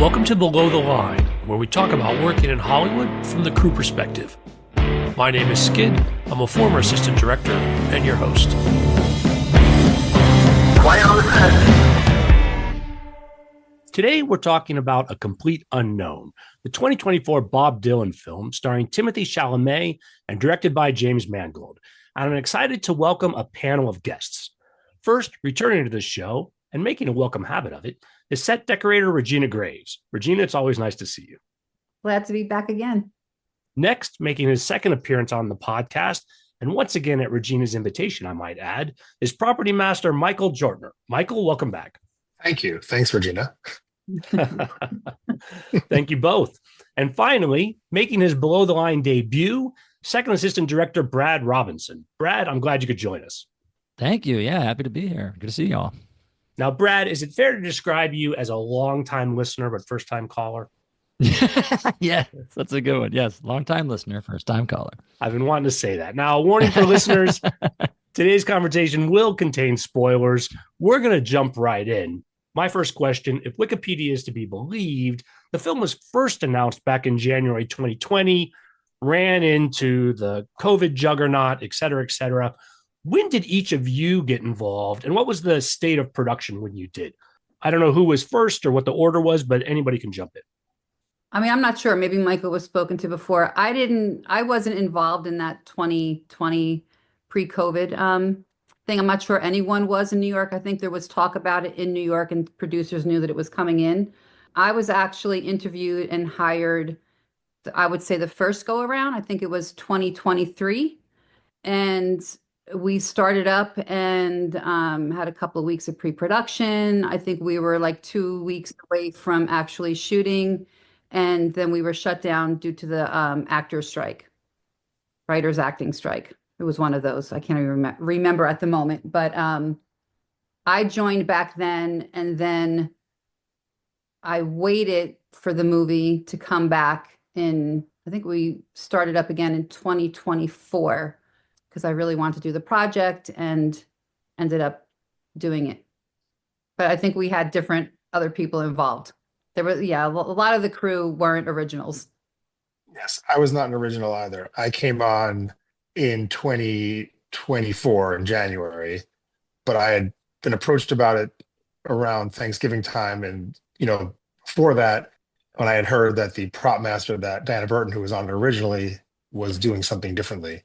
Welcome to Below the Line, where we talk about working in Hollywood from the crew perspective. My name is Skid. I'm a former assistant director and your host. Quiet on the set. Today, we're talking about A Complete Unknown, the 2024 Bob Dylan film starring Timothée Chalamet and directed by James Mangold. And I'm excited to welcome a panel of guests. First, returning to the show and making a welcome habit of it is set decorator Regina Graves. Regina, it's always nice to see you. Glad to be back again. Next, making his second appearance on the podcast, and once again at Regina's invitation, I might add, is property master Michael Jortner. Michael, welcome back. Thank you. Thanks, Regina. Thank you both. And finally, making his below the line debut, second assistant director Brad Robinson. Brad, I'm glad you could join us. Thank you. Yeah, happy to be here. Good to see y'all. Now, Brad, is it fair to describe you as a longtime listener but first-time caller? Yes, that's a good one. Yes, long-time listener, first-time caller. I've been wanting to say that. Now, a warning for listeners, today's conversation will contain spoilers. We're going to jump right in. My first question, if Wikipedia is to be believed, the film was first announced back in January 2020, ran into the COVID juggernaut, et cetera, et cetera. When did each of you get involved, and what was the state of production when you did? I don't know who was first or what the order was, but anybody can jump in. I mean, I'm not sure. Maybe Michael was spoken to before. I wasn't involved in that 2020 pre-COVID thing. I'm not sure anyone was in New York. I think there was talk about it in New York and producers knew that it was coming in. I was actually interviewed and hired, I would say the first go around. I think it was 2023. And we started up and had a couple of weeks of pre-production. I think we were like 2 weeks away from actually shooting. And then we were shut down due to the actors strike, writers acting strike. It was one of those. I can't even remember at the moment. But I joined back then, and then I waited for the movie to come back in, I think we started up again in 2024 because I really wanted to do the project and ended up doing it. But I think we had different other people involved. There were, a lot of the crew weren't originals. Yes, I was not an original either. I came on in 2024 in January, but I had been approached about it around Thanksgiving time. And, before that, when I had heard that the prop master, that Diana Burton, who was on it originally, was doing something differently.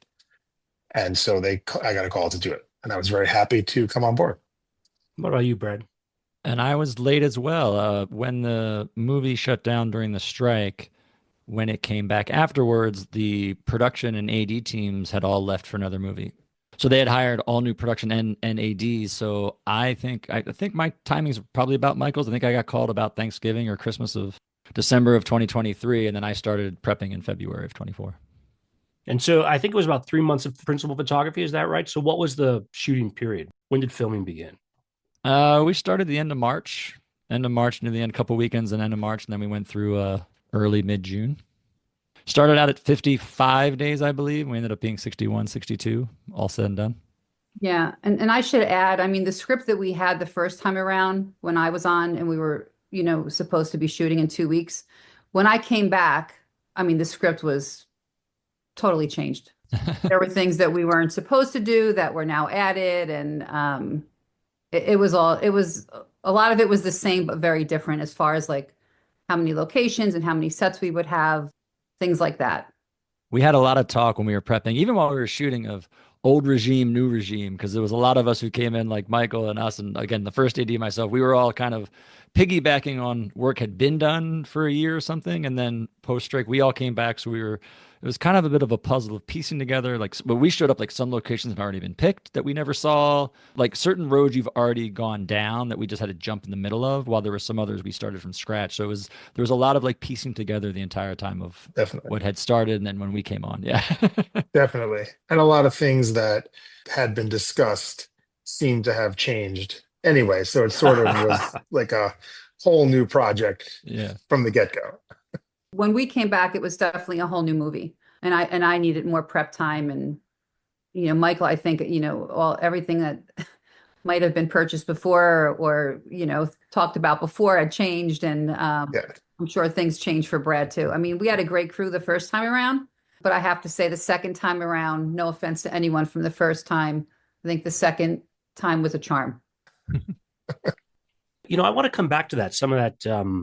And so I got a call to do it. And I was very happy to come on board. What about you, Brad? And I was late as well. When the movie shut down during the strike, when it came back afterwards, the production and AD teams had all left for another movie. So they had hired all new production and ADs. So I think my timing's probably about Michael's. I think I got called about Thanksgiving or Christmas of December of 2023. And then I started prepping in February of 24. And so I think it was about 3 months of principal photography. Is that right? So what was the shooting period? When did filming begin? We started the end of March near the end, a couple weekends and end of March. And then we went through early mid-June. Started out at 55 days, I believe. We ended up being 61, 62, all said and done. Yeah. And I should add, I mean, the script that we had the first time around when I was on and we were, supposed to be shooting in 2 weeks. When I came back, I mean, the script was totally changed. There were things that we weren't supposed to do that were now added. And it was a lot of it was the same, but very different as far as like how many locations and how many sets we would have, things like that. We had a lot of talk when we were prepping, even while we were shooting, of old regime, new regime, because there was a lot of us who came in, like Michael and us, and again, the first AD myself, we were all kind of piggybacking on work had been done for a year or something, and then post-strike, we all came back, so it was kind of a bit of a puzzle of piecing together, but we showed up, like some locations have already been picked that we never saw, like certain roads you've already gone down that we just had to jump in the middle of, while there were some others we started from scratch. So there was a lot of like piecing together the entire time of Definitely what had started and then when we came on. Yeah. Definitely. And a lot of things that had been discussed seemed to have changed anyway. So it sort of was like a whole new project from the get-go. When we came back, it was definitely a whole new movie. And I needed more prep time. And, Michael, I think, everything that might have been purchased before or, talked about before had changed. And Yeah. I'm sure things changed for Brad too. I mean, we had a great crew the first time around, but I have to say the second time around, no offense to anyone from the first time, I think the second time was a charm. I want to come back to that, some of that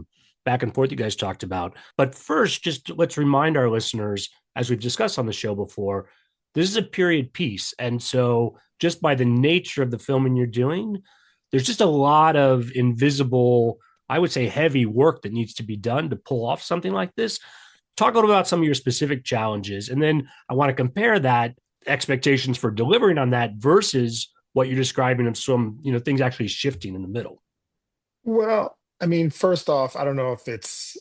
back and forth you guys talked about. But first, just let's remind our listeners, as we've discussed on the show before, this is a period piece. And so, just by the nature of the filming you're doing, there's just a lot of invisible, I would say, heavy work that needs to be done to pull off something like this. Talk a little about some of your specific challenges. And then I want to compare that expectations for delivering on that versus what you're describing of some, things actually shifting in the middle. Well, I mean, first off, I don't know if it's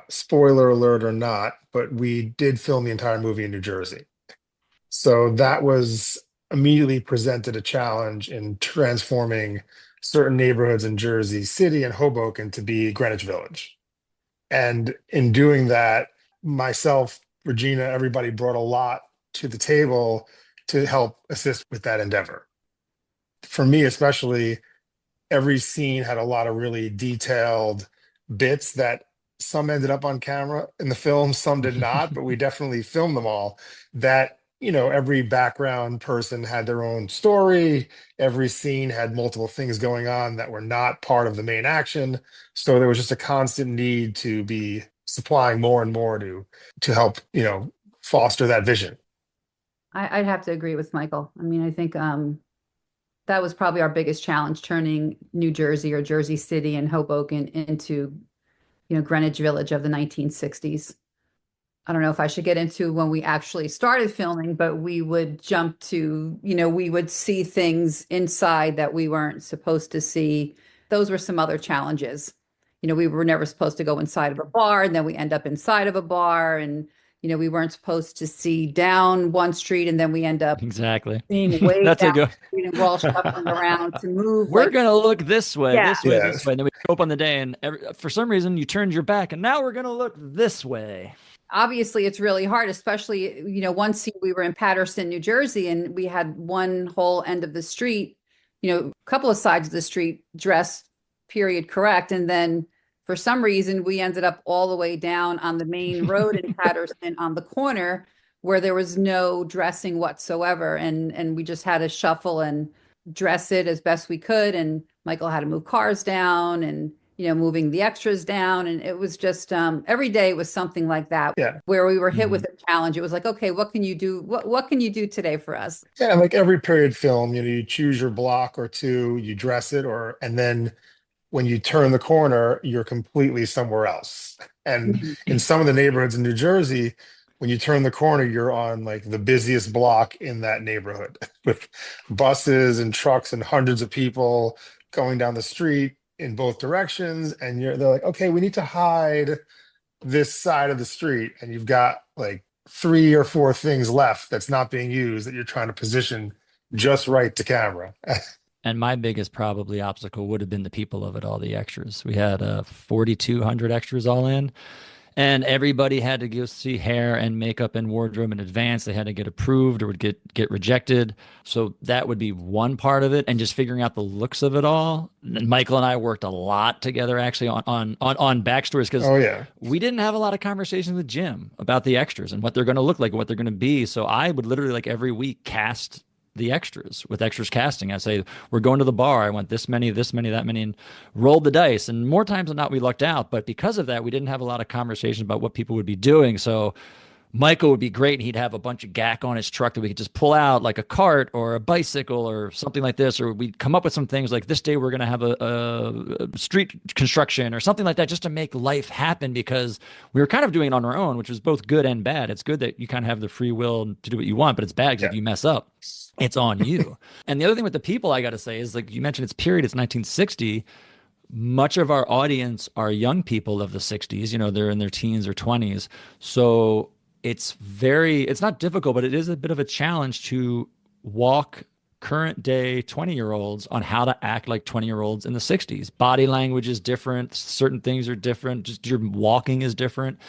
spoiler alert or not, but we did film the entire movie in New Jersey. So that was immediately presented a challenge in transforming certain neighborhoods in Jersey City and Hoboken to be Greenwich Village. And in doing that, myself, Regina, everybody brought a lot to the table to help assist with that endeavor. For me, especially, every scene had a lot of really detailed bits that some ended up on camera in the film, some did not, but we definitely filmed them all. That, every background person had their own story. Every scene had multiple things going on that were not part of the main action. So there was just a constant need to be supplying more and more to help, foster that vision. I'd have to agree with Michael. I mean, I think that was probably our biggest challenge, turning New Jersey or Jersey City and Hoboken into, Greenwich Village of the 1960s. I don't know if I should get into when we actually started filming, but we would jump to, we would see things inside that we weren't supposed to see. Those were some other challenges. We were never supposed to go inside of a bar, and then we end up inside of a bar, and we weren't supposed to see down one street, and then we end up Exactly. seeing way That's down a good. the street, and we're all shuffling around to move. We're gonna look this way, Yeah. this way, Yes. this way, and then we show up on the day, and for some reason you turned your back, and now we're gonna look this way. Obviously it's really hard, especially, one scene we were in Paterson, New Jersey, and we had one whole end of the street, a couple of sides of the street dressed period correct. And then for some reason, we ended up all the way down on the main road in Paterson on the corner where there was no dressing whatsoever. And we just had to shuffle and dress it as best we could. And Michael had to move cars down and, moving the extras down. And it was just every day was something like that. Yeah. Where we were hit with a challenge. It was like, okay, what can you do? What can you do today for us? Yeah, like every period film, you choose your block or two, you dress it, and then when you turn the corner, you're completely somewhere else. And in some of the neighborhoods in New Jersey, when you turn the corner, you're on like the busiest block in that neighborhood with buses and trucks and hundreds of people going down the street in both directions. And they're like, okay, we need to hide this side of the street. And you've got like 3 or 4 things left that's not being used that you're trying to position just right to camera. And my biggest probably obstacle would have been the people of it all, the extras. We had 4,200 extras all in, and everybody had to go see hair and makeup and wardrobe in advance. They had to get approved or would get rejected. So that would be one part of it, and just figuring out the looks of it all. And Michael and I worked a lot together actually on backstories, because we didn't have a lot of conversations with Jim about the extras and what they're going to look like and what they're going to be. So I would literally like every week cast the extras with extras casting. I say, we're going to the bar. I want this many, that many, and rolled the dice. And more times than not, we lucked out. But because of that, we didn't have a lot of conversations about what people would be doing. So Michael would be great, and he'd have a bunch of gack on his truck that we could just pull out, like a cart or a bicycle or something like this. Or we'd come up with some things like, this day we're going to have a street construction or something like that, just to make life happen, because we were kind of doing it on our own, which was both good and bad. It's good that you kind of have the free will to do what you want, but it's bad because if you mess up, it's on you. And the other thing with the people, I got to say, is like you mentioned, it's period, it's 1960. Much of our audience are young people of the 60s. They're in their teens or 20s. So it's not difficult, but it is a bit of a challenge to walk current day 20-year-olds on how to act like 20-year-olds in the 60s. Body language is different. Certain things are different. Just your walking is different.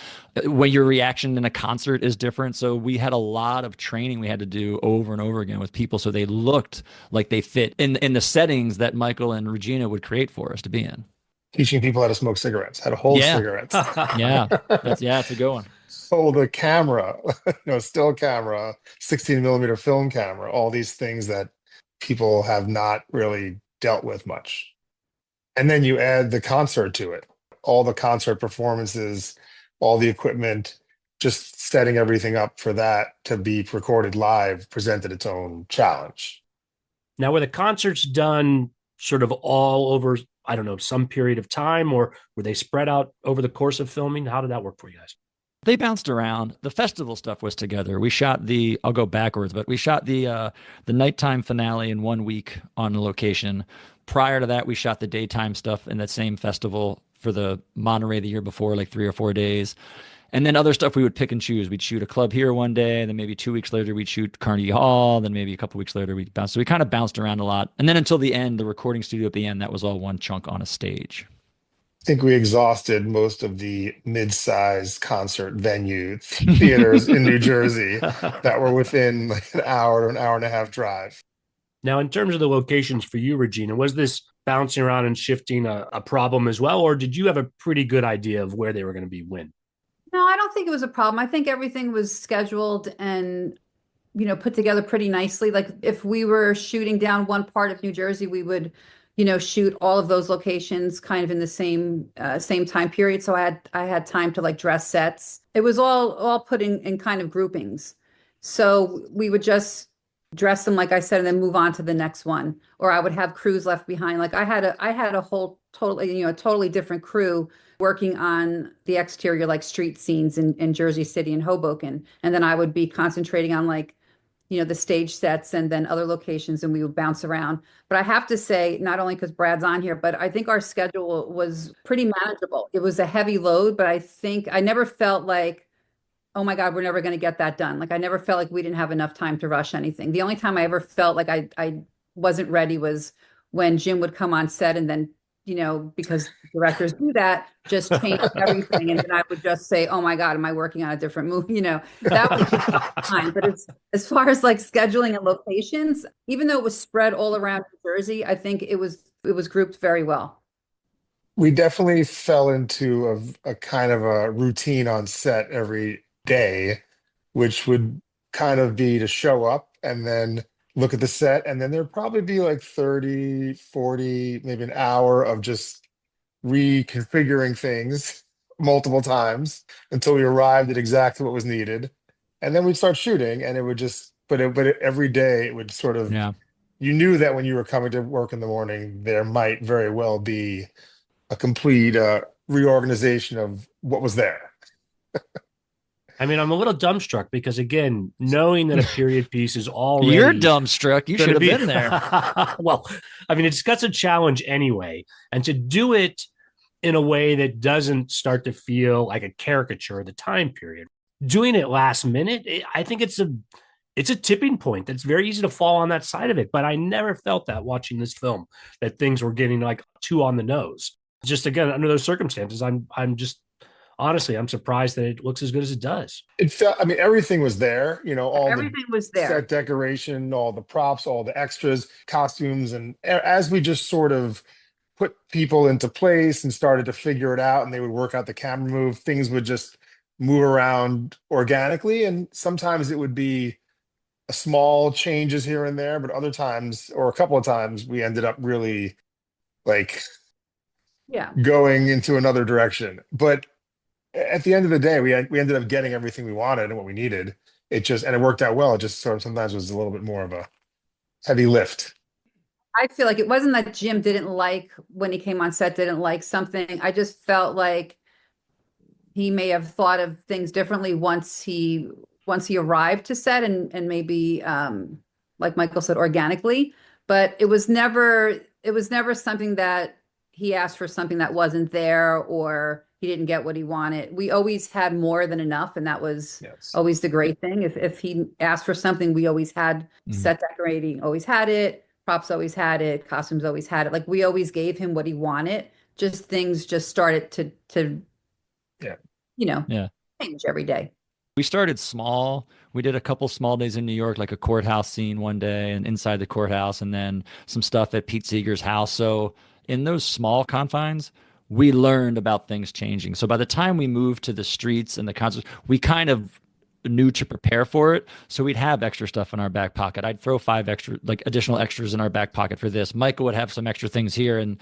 When your reaction in a concert is different. So we had a lot of training we had to do over and over again with people so they looked like they fit in the settings that Michael and Regina would create for us to be in. Teaching people how to smoke cigarettes, how to hold Yeah. cigarettes, Yeah. It's a good one. hold a camera, still camera, 16 millimeter film camera, all these things that people have not really dealt with much. And then you add the concert to it, all the concert performances, all the equipment, just setting everything up for that to be recorded live presented its own challenge. Now, were the concerts done sort of all over, I don't know, some period of time, or were they spread out over the course of filming? How did that work for you guys? They bounced around. The festival stuff was together. We shot I'll go backwards, but we shot the nighttime finale in 1 week on location. Prior to that, we shot the daytime stuff in that same festival for the Monterey the year before, like 3 or 4 days. And then other stuff we would pick and choose. We'd shoot a club here one day, and then maybe 2 weeks later we'd shoot Carnegie Hall. Then maybe a couple weeks later we'd bounce. So we kind of bounced around a lot. And then until the end, the recording studio at the end, that was all one chunk on a stage. I think we exhausted most of the mid-sized concert venue theaters in New Jersey that were within like an hour to an hour and a half drive. Now, in terms of the locations for you, Regina, was this bouncing around and shifting a problem as well, or did you have a pretty good idea of where they were going to be when? No, I don't think it was a problem. I think everything was scheduled and, put together pretty nicely. Like if we were shooting down one part of New Jersey, we would, shoot all of those locations kind of in the same time period. So I had time to like dress sets. It was all put in kind of groupings. So we would just dress them, like I said, and then move on to the next one. Or I would have crews left behind. Like I had a whole totally different crew working on the exterior, like street scenes in Jersey City and Hoboken. And then I would be concentrating on like, the stage sets and then other locations, and we would bounce around. But I have to say, not only because Brad's on here, but I think our schedule was pretty manageable. It was a heavy load, but I think I never felt like, oh my God, we're never going to get that done. Like I never felt like we didn't have enough time to rush anything. The only time I ever felt like I wasn't ready was when Jim would come on set and then, because directors do that, just change everything. And then I would just say, oh my God, am I working on a different movie? That was just fine. But as far as like scheduling and locations, even though it was spread all around New Jersey, I think it was grouped very well. We definitely fell into a kind of a routine on set every day, which would kind of be to show up and then look at the set, and then there'd probably be like 30, 40, maybe an hour of just reconfiguring things multiple times until we arrived at exactly what was needed. And then we'd start shooting, and it would just, every day it would sort of, Yeah. You knew that when you were coming to work in the morning, there might very well be a complete reorganization of what was there. I mean, I'm a little dumbstruck because, again, knowing that a period piece is already You're dumbstruck. You should have been there. Well, I mean, it's got a challenge anyway. And to do it in a way that doesn't start to feel like a caricature of the time period, doing it last minute, I think it's a tipping point that's very easy to fall on that side of it. But I never felt that watching this film, that things were getting like too on the nose. Just again, under those circumstances, I'm just honestly, I'm surprised that it looks as good as it does. It felt, I mean, everything was there, all Everything the was there. set decoration, all the props, all the extras, costumes. And as we just sort of put people into place and started to figure it out, and they would work out the camera move, things would just move around organically. And sometimes it would be a small changes here and there, but other times, or a couple of times, we ended up really like Yeah. going into another direction. But at the end of the day, we ended up getting everything we wanted and what we needed. And it worked out well. It just sort of sometimes was a little bit more of a heavy lift. I feel like it wasn't that Jim didn't like when he came on set, didn't like something. I just felt like he may have thought of things differently once he arrived to set and maybe like Michael said, organically. But it was never something that he asked for something that wasn't there, or he didn't get what he wanted. We always had more than enough, and that was Yes. always the great thing. If he asked for something, we always had set decorating, always had it, props always had it, costumes always had it. Like we always gave him what he wanted. Just things just started to Yeah. Yeah. change every day. We started small. We did a couple small days in New York, like a courthouse scene one day and inside the courthouse, and then some stuff at Pete Seeger's house. So in those small confines, we learned about things changing. So by the time we moved to the streets and the concerts, we kind of knew to prepare for it. So we'd have extra stuff in our back pocket. I'd throw 5 extra, like additional extras in our back pocket for this. Michael would have some extra things here, and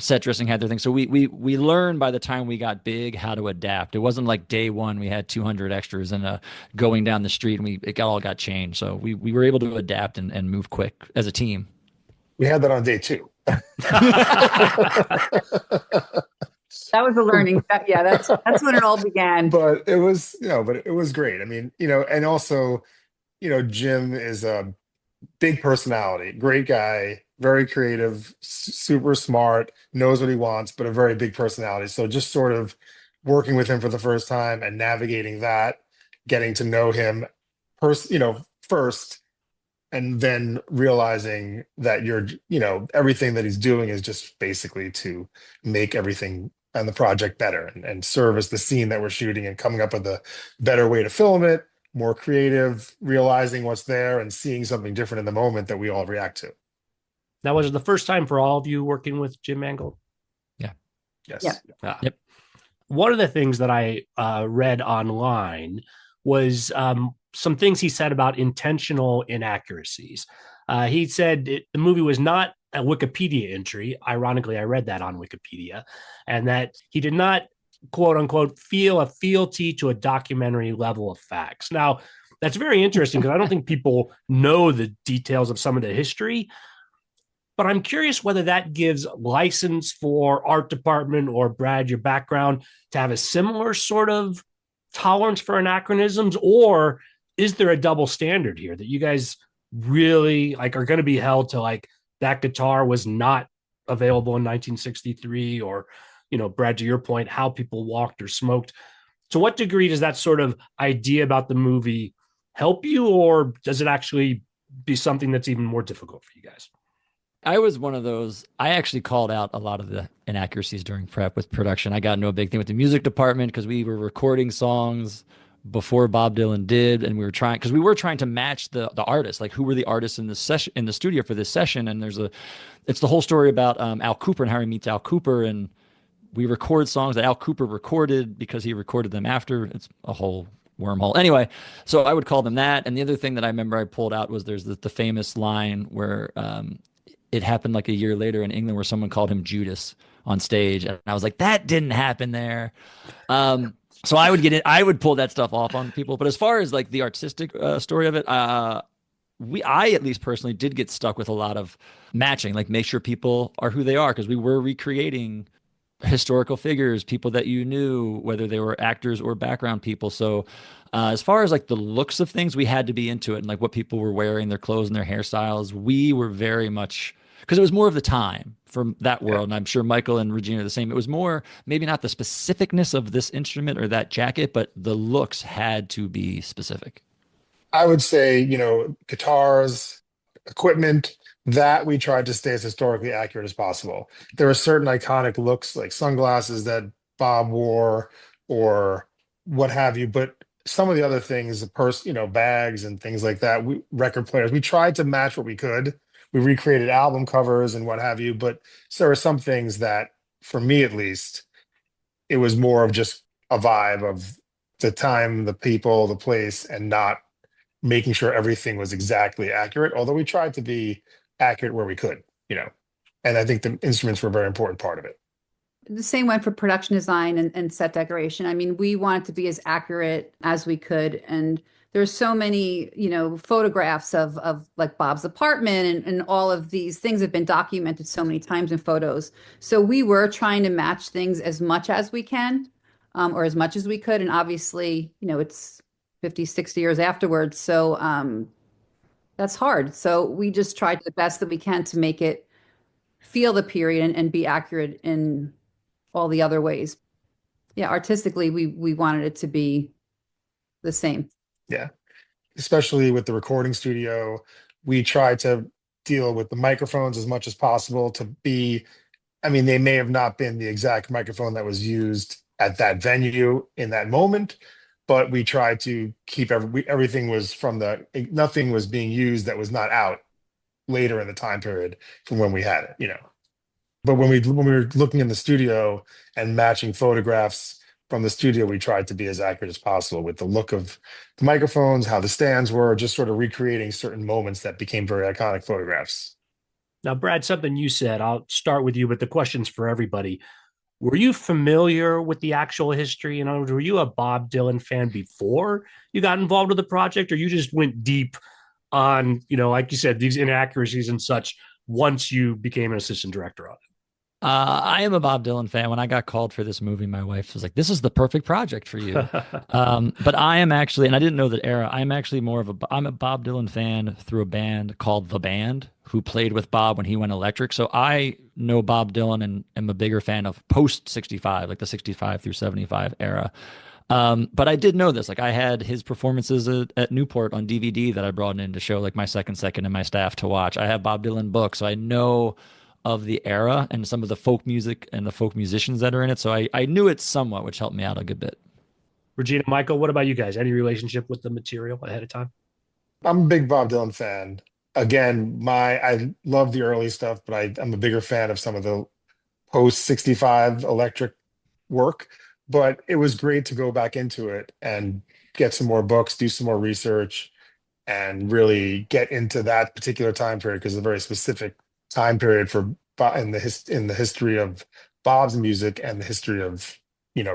set dressing had their things. So we learned by the time we got big how to adapt. It wasn't like day one we had 200 extras and going down the street and it all got changed. So we were able to adapt and move quick as a team. We had that on day 2. That was a learning. That's when it all began. But it was, but it was great. I mean, and also, Jim is a big personality, great guy, very creative, super smart, knows what he wants, but a very big personality. So just sort of working with him for the first time and navigating that, getting to know him first, and then realizing that everything that he's doing is just basically to make everything and the project better and service the scene that we're shooting, and coming up with a better way to film it, more creative, realizing what's there and seeing something different in the moment that we all react to. Now, was it the first time for all of you working with Jim Mangold? Yeah. Yes. Yeah. Yep. One of the things that I read online was some things he said about intentional inaccuracies. He said the movie was not a Wikipedia entry. Ironically, I read that on Wikipedia, and that he did not, quote unquote, feel a fealty to a documentary level of facts. Now, that's very interesting because I don't think people know the details of some of the history, but I'm curious whether that gives license for art department or Brad, your background, to have a similar sort of tolerance for anachronisms, or is there a double standard here that you guys really are going to be held to, like, that guitar was not available in 1963, or, Brad, to your point, how people walked or smoked. To what degree does that sort of idea about the movie help you, or does it actually be something that's even more difficult for you guys? I was one of those. I actually called out a lot of the inaccuracies during prep with production. I got into a big thing with the music department because we were recording songs before Bob Dylan did, and we were trying to match the artists, like who were the artists in the session, in the studio for this session. And it's the whole story about Al Cooper and how he meets Al Cooper, and we record songs that Al Cooper recorded because he recorded them after. It's a whole wormhole. Anyway, so I would call them that. And the other thing that I remember I pulled out was there's the famous line where it happened like a year later in England where someone called him Judas on stage, and I was like, that didn't happen there. So I would pull that stuff off on people. But as far as like the artistic story of it, I at least personally did get stuck with a lot of matching, like make sure people are who they are, because we were recreating historical figures, people that you knew, whether they were actors or background people. So as far as like the looks of things, we had to be into it, and like what people were wearing, their clothes and their hairstyles. We were very much, because it was more of the time from that world. And I'm sure Michael and Regina are the same. It was more, maybe not the specificness of this instrument or that jacket, but the looks had to be specific. I would say, guitars, equipment, that we tried to stay as historically accurate as possible. There are certain iconic looks like sunglasses that Bob wore or what have you, but some of the other things, bags and things like that, record players, we tried to match what we could. We recreated album covers and what have you, but there are some things that, for me at least, it was more of just a vibe of the time, the people, the place, and not making sure everything was exactly accurate, although we tried to be accurate where we could, and I think the instruments were a very important part of it. The same went for production design and set decoration. I mean, we wanted to be as accurate as we could. And there's so many, photographs of like Bob's apartment, and all of these things have been documented so many times in photos. So we were trying to match things as much as we can, or as much as we could. And obviously, it's 50, 60 years afterwards. So that's hard. So we just tried the best that we can to make it feel the period and be accurate in all the other ways. artistically, we wanted it to be the same. Yeah. Especially with the recording studio, we tried to deal with the microphones as much as possible to be, I mean, they may have not been the exact microphone that was used at that venue in that moment, but we tried to keep everything was nothing was being used that was not out later in the time period from when we had it, you know. But when we were looking in the studio and matching photographs from the studio, we tried to be as accurate as possible with the look of the microphones, how the stands were, just sort of recreating certain moments that became very iconic photographs. Now, Brad, something you said, I'll start with you, but the question's for everybody. Were you familiar with the actual history? In other words, were you a Bob Dylan fan before you got involved with the project, or you just went deep on, like you said, these inaccuracies and such once you became an assistant director of it? I am a Bob Dylan fan. When I got called for this movie, my wife was like, "This is the perfect project for you." But I am actually, and I didn't know that era. I'm actually I'm a Bob Dylan fan through a band called The Band, who played with Bob when he went electric. So I know Bob Dylan and am a bigger fan of post 65, like the 65 through 75 era. But I did know this. Like I had his performances at Newport on DVD that I brought in to show like my second and my staff to watch. I have Bob Dylan books, so I know of the era and some of the folk music and the folk musicians that are in it. So I knew it somewhat, which helped me out a good bit. Regina, Michael, what about you guys? Any relationship with the material ahead of time? I'm a big Bob Dylan fan. Again, I love the early stuff, but I'm a bigger fan of some of the post 65 electric work. But it was great to go back into it and get some more books, do some more research, and really get into that particular time period because it's a very specific time period in the history of Bob's music and the history of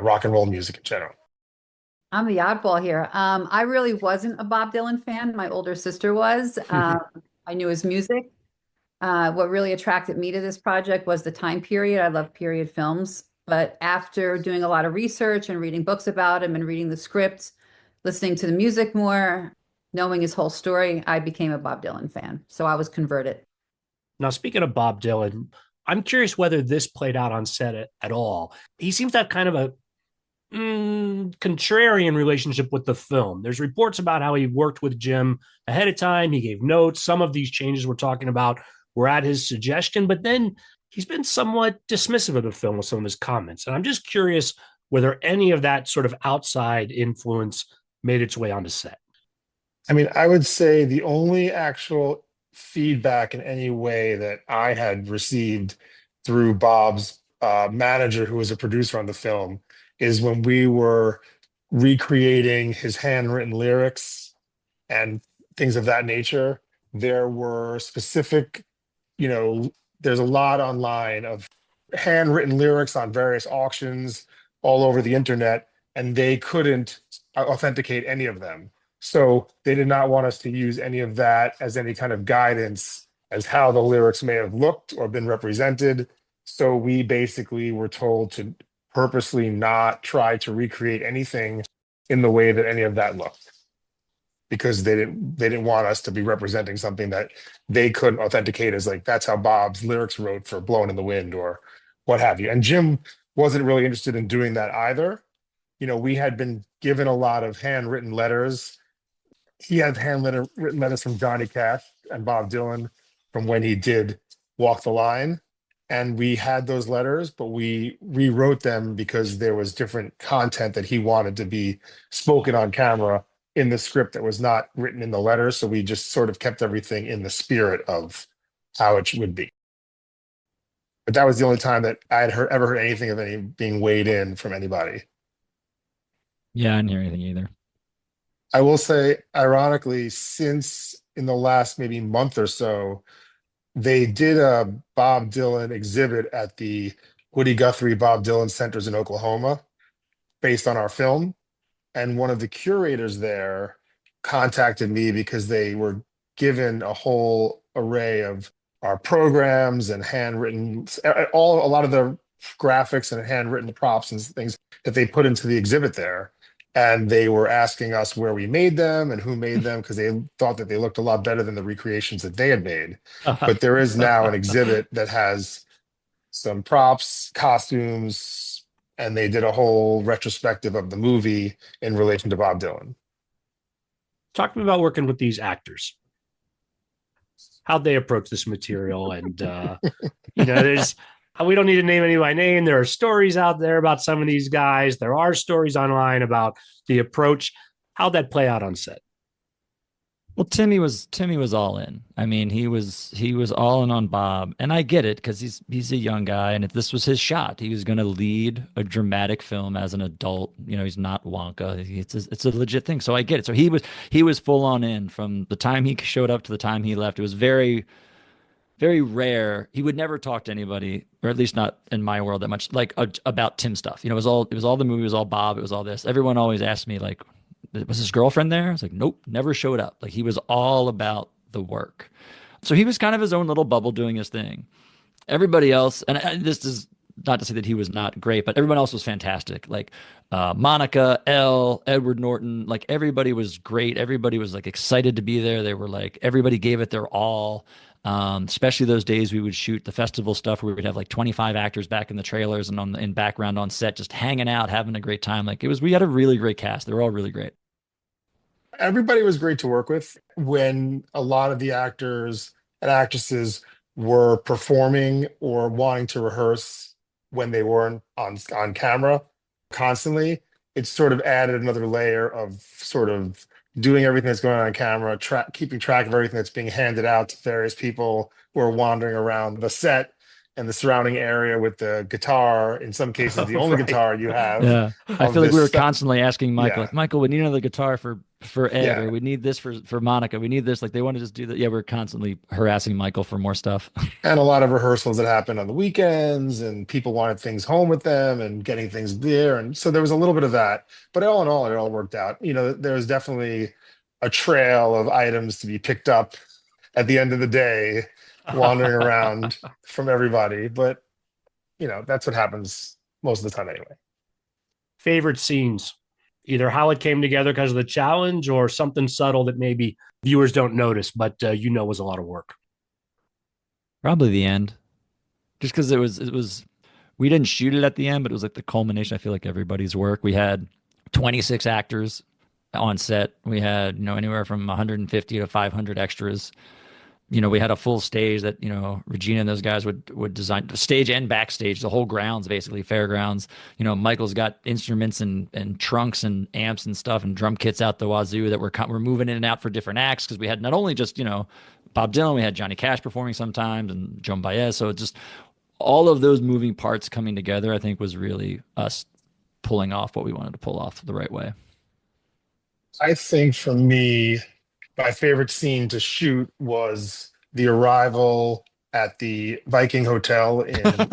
rock and roll music in general. I'm the oddball here. I really wasn't a Bob Dylan fan. My older sister was. I knew his music. What really attracted me to this project was the time period. I love period films. But after doing a lot of research and reading books about him and reading the script, listening to the music more, knowing his whole story, I became a Bob Dylan fan. So I was converted. Now, speaking of Bob Dylan, I'm curious whether this played out on set at all. He seems to have kind of a contrarian relationship with the film. There's reports about how he worked with Jim ahead of time. He gave notes. Some of these changes we're talking about were at his suggestion, but then he's been somewhat dismissive of the film with some of his comments. And I'm just curious whether any of that sort of outside influence made its way onto set. I mean, I would say the only actual feedback in any way that I had received through Bob's manager, who was a producer on the film, is when we were recreating his handwritten lyrics and things of that nature. There were specific, there's a lot online of handwritten lyrics on various auctions all over the internet, and they couldn't authenticate any of them. So they did not want us to use any of that as any kind of guidance as how the lyrics may have looked or been represented. So we basically were told to purposely not try to recreate anything in the way that any of that looked, because they didn't want us to be representing something that they couldn't authenticate as like that's how Bob's lyrics wrote for Blowin' in the Wind or what have you. And Jim wasn't really interested in doing that either. We had been given a lot of handwritten letters. He had written letters from Johnny Cash and Bob Dylan from when he did Walk the Line. And we had those letters, but we rewrote them because there was different content that he wanted to be spoken on camera in the script that was not written in the letters. So we just sort of kept everything in the spirit of how it would be. But that was the only time that I had ever heard anything of any being weighed in from anybody. Yeah, I didn't hear anything either. I will say, ironically, since in the last maybe month or so, they did a Bob Dylan exhibit at the Woody Guthrie Bob Dylan Centers in Oklahoma based on our film. And one of the curators there contacted me because they were given a whole array of our programs and handwritten, a lot of the graphics and handwritten props and things that they put into the exhibit there. And they were asking us where we made them and who made them because they thought that they looked a lot better than the recreations that they had made. But there is now an exhibit that has some props, costumes, and they did a whole retrospective of the movie in relation to Bob Dylan. Talk to me about working with these actors. How'd they approach this material? And, there's, we don't need to name any by name. There are stories out there about some of these guys. There are stories online about the approach. How'd that play out on set? Well, Timmy was all in. I mean, he was all in on Bob, and I get it because he's a young guy, and if this was his shot, he was going to lead a dramatic film as an adult. He's not Wonka. It's a legit thing, so I get it. So he was full on in from the time he showed up to the time he left. It was very, very rare. He would never talk to anybody, or at least not in my world that much, like about Tim stuff. It was all the movie, it was all Bob, it was all this. Everyone always asked me like, was his girlfriend there? I was like, nope, never showed up. Like he was all about the work. So he was kind of his own little bubble doing his thing. Everybody else, and this is not to say that he was not great, but everyone else was fantastic. Like Monica, Elle, Edward Norton, like everybody was great. Everybody was like excited to be there. They were like, everybody gave it their all. Especially those days we would shoot the festival stuff where we'd have like 25 actors back in the trailers and in background on set, just hanging out, having a great time. Like we had a really great cast. They were all really great. Everybody was great to work with. When a lot of the actors and actresses were performing or wanting to rehearse when they weren't on camera constantly, it sort of added another layer of sort of doing everything that's going on camera, keeping track of everything that's being handed out to various people who are wandering around the set and the surrounding area with the guitar. In some cases, the only Right. guitar you have. Yeah, I of feel like this we were stuff. constantly asking Michael, Yeah. like, Michael, we need another guitar for Ed, Yeah. or we need this for Monica. We need this. Like they want to just do that. Yeah, we're constantly harassing Michael for more stuff. And a lot of rehearsals that happened on the weekends, and people wanted things home with them and getting things there. And so there was a little bit of that. But all in all, it all worked out. There was definitely a trail of items to be picked up at the end of the day, wandering around from everybody. But, that's what happens most of the time anyway. Favorite scenes, either how it came together because of the challenge or something subtle that maybe viewers don't notice, but was a lot of work. Probably the end, just because it was. We didn't shoot it at the end, but it was like the culmination. I feel like everybody's work. We had 26 actors on set. We had anywhere from 150 to 500 extras. We had a full stage that Regina and those guys would design, stage and backstage, the whole grounds, basically fairgrounds. Michael's got instruments and trunks and amps and stuff and drum kits out the wazoo that we're moving in and out for different acts, because we had not only just Bob Dylan, we had Johnny Cash performing sometimes and Joan Baez. So just all of those moving parts coming together, I think, was really us pulling off what we wanted to pull off the right way. I think for me, my favorite scene to shoot was the arrival at the Viking Hotel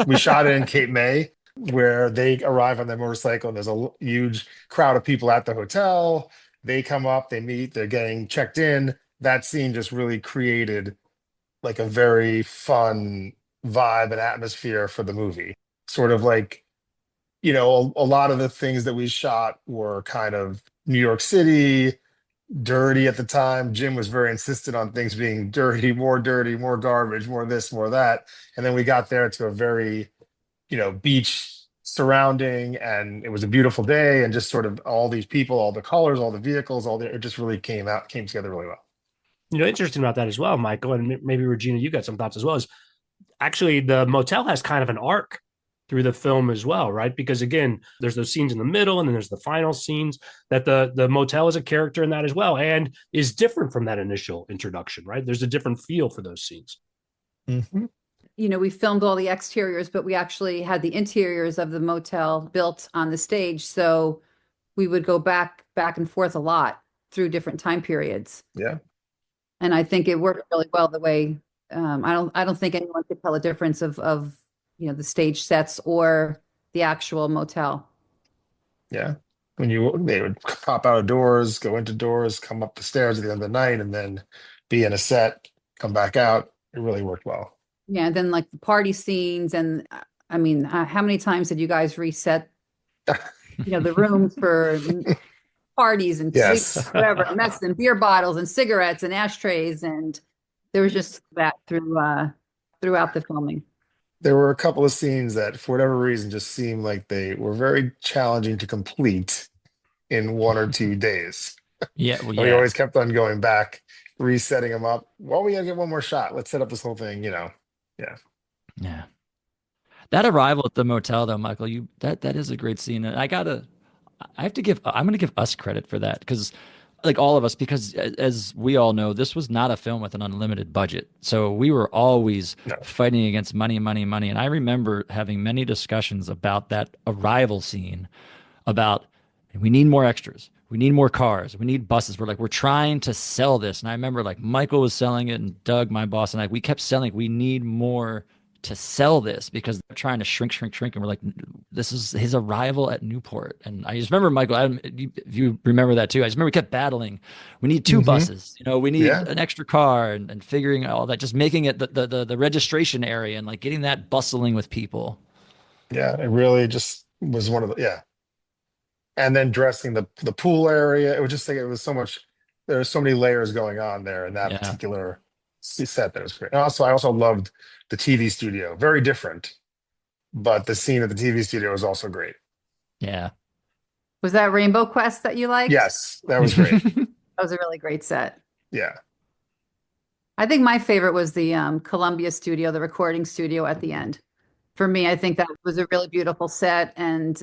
we shot it in Cape May, where they arrive on their motorcycle and there's a huge crowd of people at the hotel. They come up, they meet, they're getting checked in. That scene just really created like a very fun vibe and atmosphere for the movie. Sort of like, a lot of the things that we shot were kind of New York City, dirty at the time. Jim was very insistent on things being dirty, more garbage, more this, more that. And then we got there to a very, beach surrounding, and it was a beautiful day, and just sort of all these people, all the colors, all the vehicles, it just really came together really well. Interesting about that as well, Michael, and maybe Regina, you got some thoughts as well, is actually the motel has kind of an arc through the film as well, right? Because again, there's those scenes in the middle and then there's the final scenes that the motel is a character in that as well, and is different from that initial introduction, right? There's a different feel for those scenes. Mm-hmm. We filmed all the exteriors, but we actually had the interiors of the motel built on the stage. So we would go back and forth a lot through different time periods. Yeah. And I think it worked really well the way, I don't think anyone could tell a difference of the stage sets or the actual motel. Yeah. They would pop out of doors, go into doors, come up the stairs at the end of the night, and then be in a set, come back out. It really worked well. Yeah. And then like the party scenes. And I mean, how many times did you guys reset, the room for parties and Yes. whatever, mess and beer bottles and cigarettes and ashtrays. And there was just that throughout the filming. there were a couple of scenes that, for whatever reason, just seemed like they were very challenging to complete in 1 or 2 days. Yeah, well, And we yeah, always kept on going back, resetting them up. Well, we gotta get one more shot. Let's set up this whole thing, Yeah. yeah. That arrival at the motel, though, Michael, that is a great scene, and I'm gonna give us credit for that because, like all of us, because as we all know, this was not a film with an unlimited budget, so we were always No. fighting against money, money, money, and I remember having many discussions about that arrival scene, about we need more extras. We need more cars. We need buses. We're trying to sell this. And I remember like Michael was selling it and Doug, my boss, and I, we kept selling, we need more to sell this because they're trying to shrink, shrink, shrink. And we're like, this is his arrival at Newport. And I just remember, Michael, if you remember that too, I just remember we kept battling. We need two buses, we need Yeah. an extra car and figuring all that, just making it the registration area and like getting that bustling with people. Yeah. It really just was one of the, yeah. And then dressing the pool area. It was just like it was so much, there were so many layers going on there in that Yeah. particular set that was great. And also, I also loved the TV studio. Very different, but the scene at the TV studio was also great. Yeah. Was that Rainbow Quest that you liked? Yes, that was great. That was a really great set. Yeah. I think my favorite was the Columbia studio, the recording studio at the end. For me, I think that was a really beautiful set, and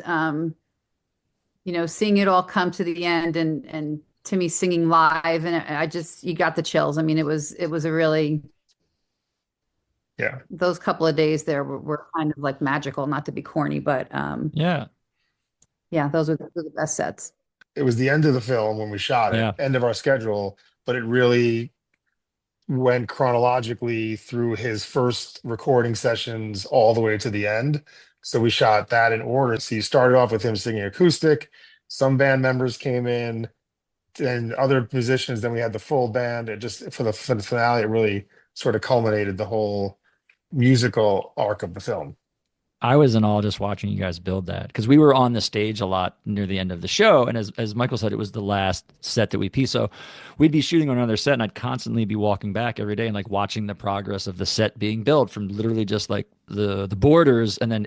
seeing it all come to the end, and Timmy singing live, and you got the chills. I mean, it was a really, Yeah. those couple of days there were kind of like magical, not to be corny, but Yeah. yeah, those were the best sets. It was the end of the film when we shot it, Yeah. end of our schedule, but it really went chronologically through his first recording sessions all the way to the end. So we shot that in order. So you started off with him singing acoustic, some band members came in, and other musicians, then we had the full band. It just, for the finale, it really sort of culminated the whole musical arc of the film. I was in awe just watching you guys build that because we were on the stage a lot near the end of the show. And as Michael said, it was the last set that we pieced. So we'd be shooting on another set and I'd constantly be walking back every day and like watching the progress of the set being built from literally just like the borders and then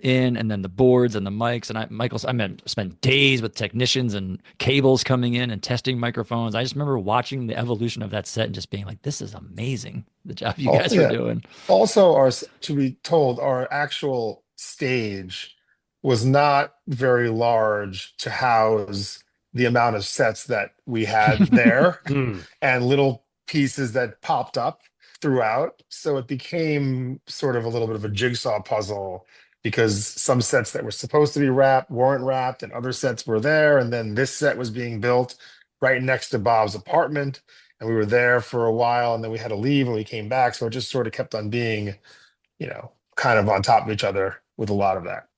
the boards and the mics. And I spent days with technicians and cables coming in and testing microphones. I just remember watching the evolution of that set and just being like, this is amazing, the job you guys were doing. Also, to be told, our actual stage was not very large to house the amount of sets that we had there and little pieces that popped up throughout. So it became sort of a little bit of a jigsaw puzzle because some sets that were supposed to be wrapped weren't wrapped and other sets were there. And then this set was being built right next to Bob's apartment. And we were there for a while and then we had to leave and we came back. So it just sort of kept on being, kind of on top of each other with a lot of that.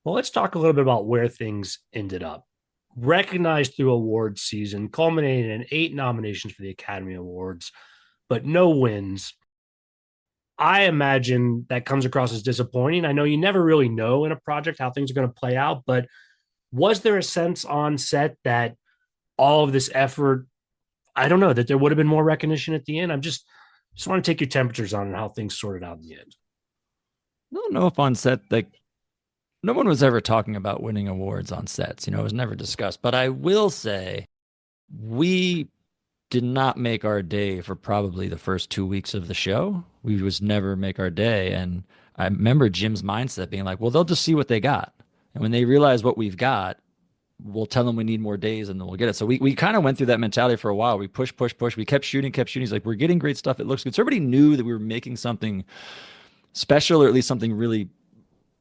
Well, let's talk a little bit about where things ended up. Recognized through awards season, culminating in 8 nominations for the Academy Awards, but no wins. I imagine that comes across as disappointing. I know you never really know in a project how things are going to play out, but was there a sense on set that all of this effort, I don't know, that there would have been more recognition at the end? I just want to take your temperatures on how things sorted out in the end. I don't know if on set, like, no one was ever talking about winning awards on sets. It was never discussed. But I will say we did not make our day for probably the first 2 weeks of the show. We was never make our day. And I remember Jim's mindset being like, well, they'll just see what they got. And when they realize what we've got, we'll tell them we need more days and then we'll get it. So we kind of went through that mentality for a while. We push. We kept shooting. He's like, we're getting great stuff. It looks good. So everybody knew that we were making something special or at least something really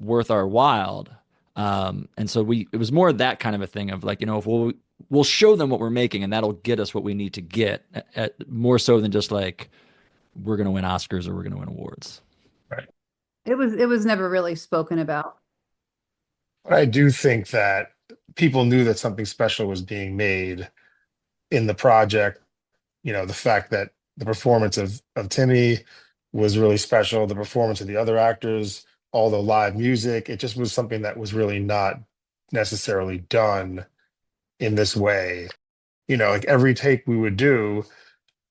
worth our while. And so it was more that kind of a thing of like, if we'll show them what we're making and that'll get us what we need to get more so than just like, we're going to win Oscars or we're going to win awards. Right. It was never really spoken about. But I do think that people knew that something special was being made in the project. The fact that the performance of Timmy was really special, the performance of the other actors, all the live music, it just was something that was really not necessarily done in this way. Like every take we would do,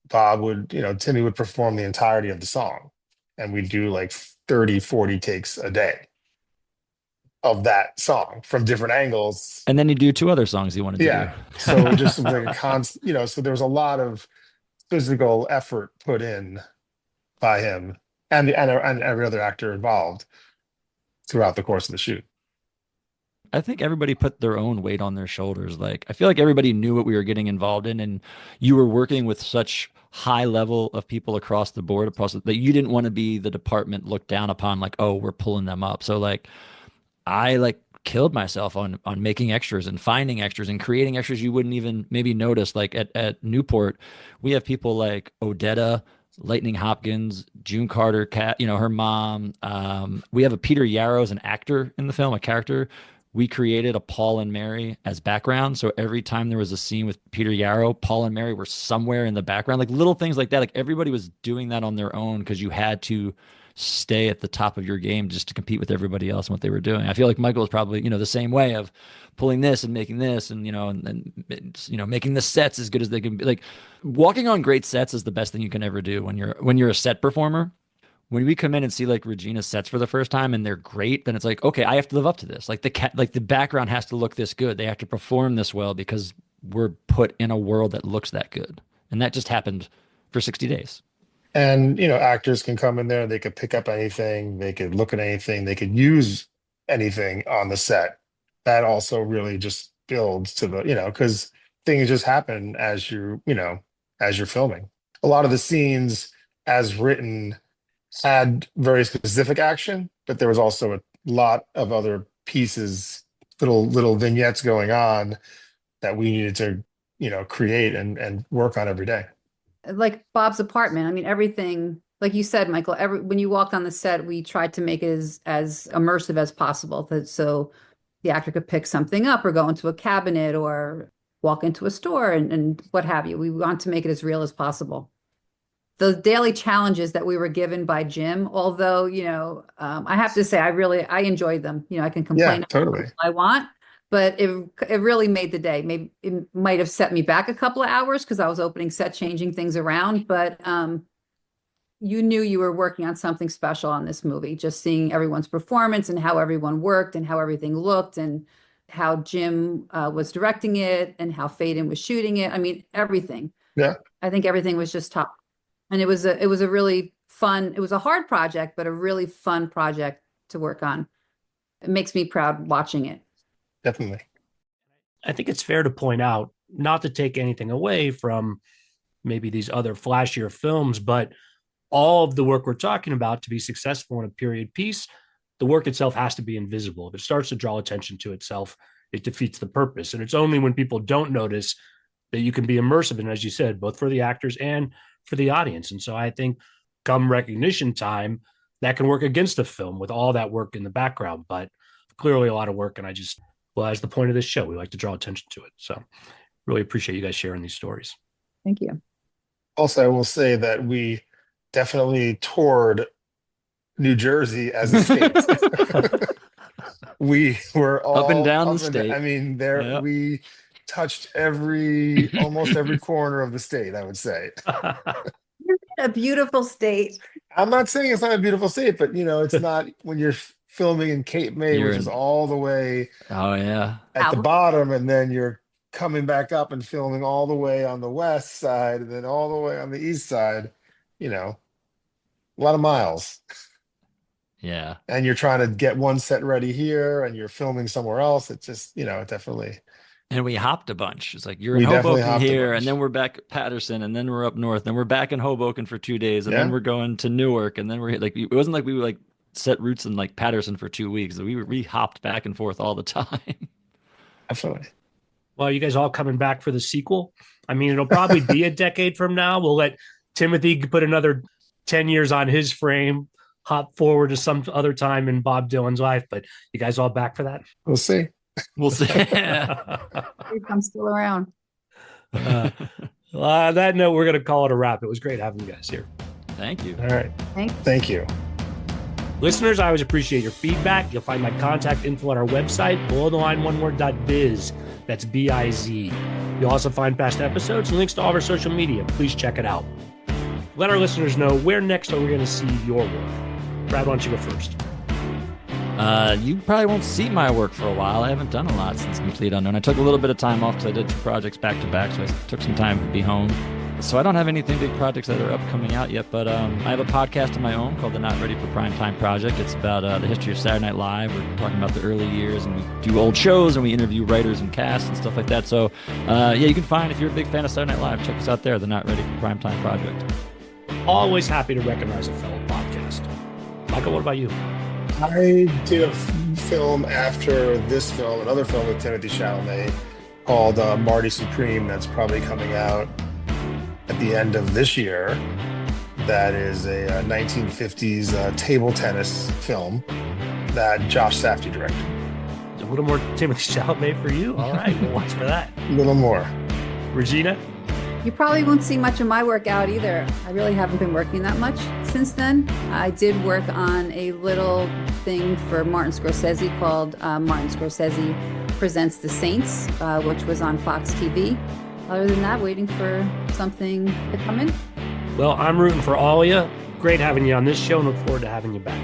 Timmy would perform the entirety of the song and we'd do like 30, 40 takes a day of that song from different angles. And then you do 2 other songs you wanted to Yeah. do. So just like a constant, so there was a lot of physical effort put in by him and every other actor involved throughout the course of the shoot. I think everybody put their own weight on their shoulders. Like, I feel like everybody knew what we were getting involved in, and you were working with such high level of people across the board, that you didn't want to be the department looked down upon, like, oh, we're pulling them up. So like, I like killed myself on making extras and finding extras and creating extras you wouldn't even maybe notice. Like at Newport, we have people like Odetta, Lightning Hopkins, June Carter, her mom. We have a Peter Yarrow as an actor in the film, a character. We created a Paul and Mary as background. So every time there was a scene with Peter Yarrow, Paul and Mary were somewhere in the background, like little things like that. Like everybody was doing that on their own because you had to stay at the top of your game just to compete with everybody else and what they were doing. I feel like Michael was probably, the same way of pulling this and making this and, making the sets as good as they can be. Like walking on great sets is the best thing you can ever do when you're a set performer. When we come in and see like Regina's sets for the first time and they're great, then it's like, okay, I have to live up to this. Like the background has to look this good. They have to perform this well because we're put in a world that looks that good. And that just happened for 60 days. And, actors can come in there, they could pick up anything, they could look at anything, they could use anything on the set. That also really just builds to the, because things just happen as you're filming. A lot of the scenes as written had very specific action, but there was also a lot of other pieces, little vignettes going on that we needed to, create and work on every day. Like Bob's apartment. I mean, everything, like you said, Michael, when you walked on the set, we tried to make it as immersive as possible. So the actor could pick something up or go into a cabinet or walk into a store and what have you. We want to make it as real as possible. The daily challenges that we were given by Jim, although, I have to say, I enjoyed them. I can complain totally. I want, but it really made the day. Maybe it might have set me back a couple of hours because I was opening set, changing things around, but you knew you were working on something special on this movie, just seeing everyone's performance and how everyone worked and how everything looked and how Jim was directing it and how Faden was shooting it. I mean, everything. Yeah. I think everything was just top. And it was a really fun, it was a hard project, but a really fun project to work on. It makes me proud watching it. Definitely. I think it's fair to point out, not to take anything away from maybe these other flashier films, but all of the work we're talking about to be successful in a period piece, the work itself has to be invisible. If it starts to draw attention to itself, it defeats the purpose. And it's only when people don't notice that you can be immersive. And as you said, both for the actors and for the audience. And so I think come recognition time, that can work against the film with all that work in the background, but clearly a lot of work. And as the point of this show, we like to draw attention to it. So really appreciate you guys sharing these stories. Thank you. Also, I will say that we definitely toured New Jersey as a state. We were all up and down the state. Yep. We touched almost every corner of the state, I would say. A beautiful state. I'm not saying it's not a beautiful state, but it's not when you're filming in Cape May, which is all the way at the bottom, and then you're coming back up and filming all the way on the west side and then all the way on the east side, a lot of miles. Yeah. And you're trying to get one set ready here and you're filming somewhere else. It's just, definitely. And we hopped a bunch. It's like you're in Hoboken here, and then we're back at Patterson, and then we're up north, then we're back in Hoboken for 2 days, and then we're going to Newark, and then we're like, it wasn't like we were like set roots in like Patterson for 2 weeks. We hopped back and forth all the time. Absolutely. Well, you guys all coming back for the sequel? I mean, it'll probably be a decade from now. We'll let Timothy put another 10 years on his frame, hop forward to some other time in Bob Dylan's life. But you guys all back for that? We'll see. We'll see. I'm still around. On that note, we're going to call it a wrap. It was great having you guys here. Thank you. All right. Thank you. Listeners, I always appreciate your feedback. You'll find my contact info on our website, belowtheline1word.biz. That's B-I-Z. You'll also find past episodes and links to all of our social media. Please check it out. Let our listeners know where next are we going to see your work. Brad, why don't you go first? You probably won't see my work for a while. I haven't done a lot since Complete Unknown. I took a little bit of time off because I did 2 projects back to back, so I took some time to be home. So I don't have anything big projects that are upcoming out yet, but I have a podcast of my own called the Not Ready for Primetime Project. It's about the history of Saturday Night Live. We're talking about the early years, and we do old shows, and we interview writers and cast and stuff like that. So yeah, you can find, if you're a big fan of Saturday Night Live, check us out there, the Not Ready for Primetime Project. Always happy to recognize a fellow podcast. Michael, what about you? I did a film after this film, another film with Timothée Chalamet called Marty Supreme. That's probably coming out at the end of this year. That is a 1950s table tennis film that Josh Safdie directed. A little more Timothée Chalamet for you? All right, we'll watch for that. A little more. Regina? You probably won't see much of my work out either. I really haven't been working that much since then. I did work on a little thing for Martin Scorsese called Martin Scorsese Presents The Saints, which was on Fox TV. Other than that, waiting for something to come in. Well, I'm rooting for all of you. Great having you on this show and look forward to having you back.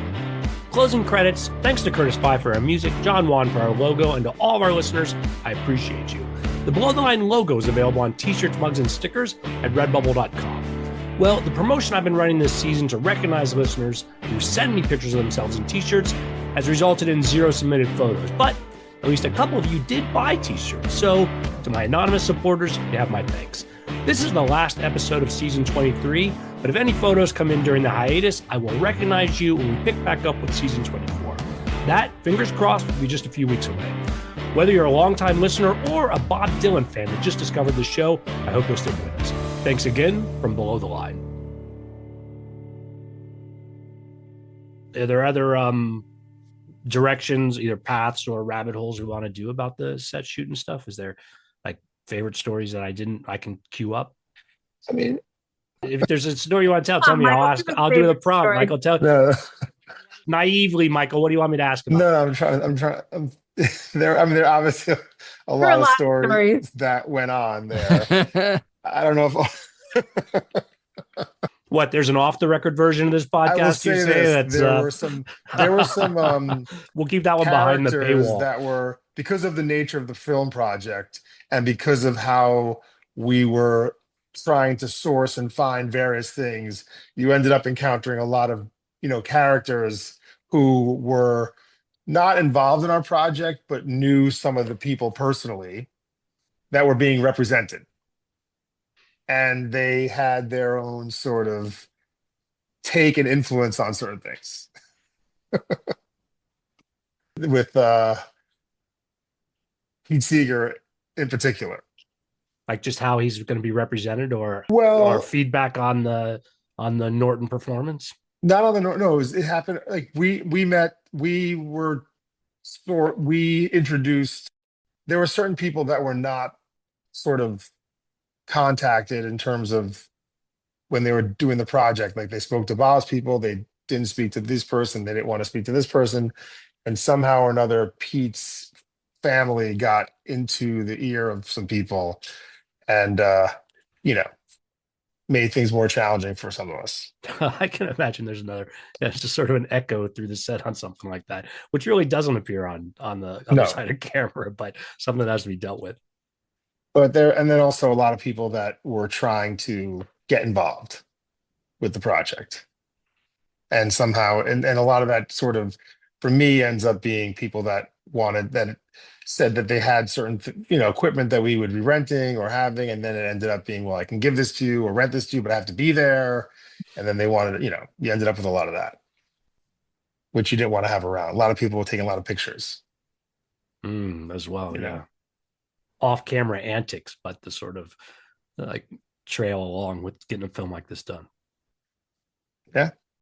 Closing credits. Thanks to Curtis Pye for our music, John Wan for our logo, and to all of our listeners, I appreciate you. The Below the Line logo is available on t-shirts, mugs, and stickers at redbubble.com. Well, the promotion I've been running this season to recognize listeners who send me pictures of themselves in t-shirts has resulted in 0 submitted photos, but at least a couple of you did buy t-shirts. So to my anonymous supporters, you have my thanks. This is the last episode of season 23, but if any photos come in during the hiatus, I will recognize you when we pick back up with season 24. That, fingers crossed, will be just a few weeks away. Whether you're a longtime listener or a Bob Dylan fan that just discovered the show, I hope you'll stick with us. Thanks again from Below the Line. Are there other directions, either paths or rabbit holes we want to do about the set shooting stuff? Is there like favorite stories that I can queue up? I mean, if there's a story you want to tell me. Michael, I'll do the prompt. story. Michael, tell no, naively, Michael, what do you want me to ask about? no, I'm trying. There are obviously a lot of stories that went on there. I don't know if what, there's an off the record version of this podcast. I will say this, there were some we'll keep that one behind the paywall that were, because of the nature of the film project and because of how we were trying to source and find various things, you ended up encountering a lot of, characters who were not involved in our project, but knew some of the people personally that were being represented. And they had their own sort of take and influence on certain things. With Pete Seeger in particular. Like just how he's going to be represented or feedback on the Norton performance? Not on the no, it happened like we introduced, there were certain people that were not sort of contacted in terms of when they were doing the project. Like they spoke to Bob's people, they didn't speak to this person, they didn't want to speak to this person, and somehow or another Pete's family got into the ear of some people and made things more challenging for some of us. I can imagine there's just sort of an echo through the set on something like that, which really doesn't appear on the other side of camera, but something that has to be dealt with. But and then also a lot of people that were trying to get involved with the project. And somehow, and a lot of that sort of, for me, ends up being people that said that they had certain, equipment that we would be renting or having. And then it ended up being, well, I can give this to you or rent this to you, but I have to be there. And then they wanted, you ended up with a lot of that, which you didn't want to have around. A lot of people were taking a lot of pictures. As well, yeah. Off-camera antics, but the sort of like trail along with getting a film like this done. Yeah.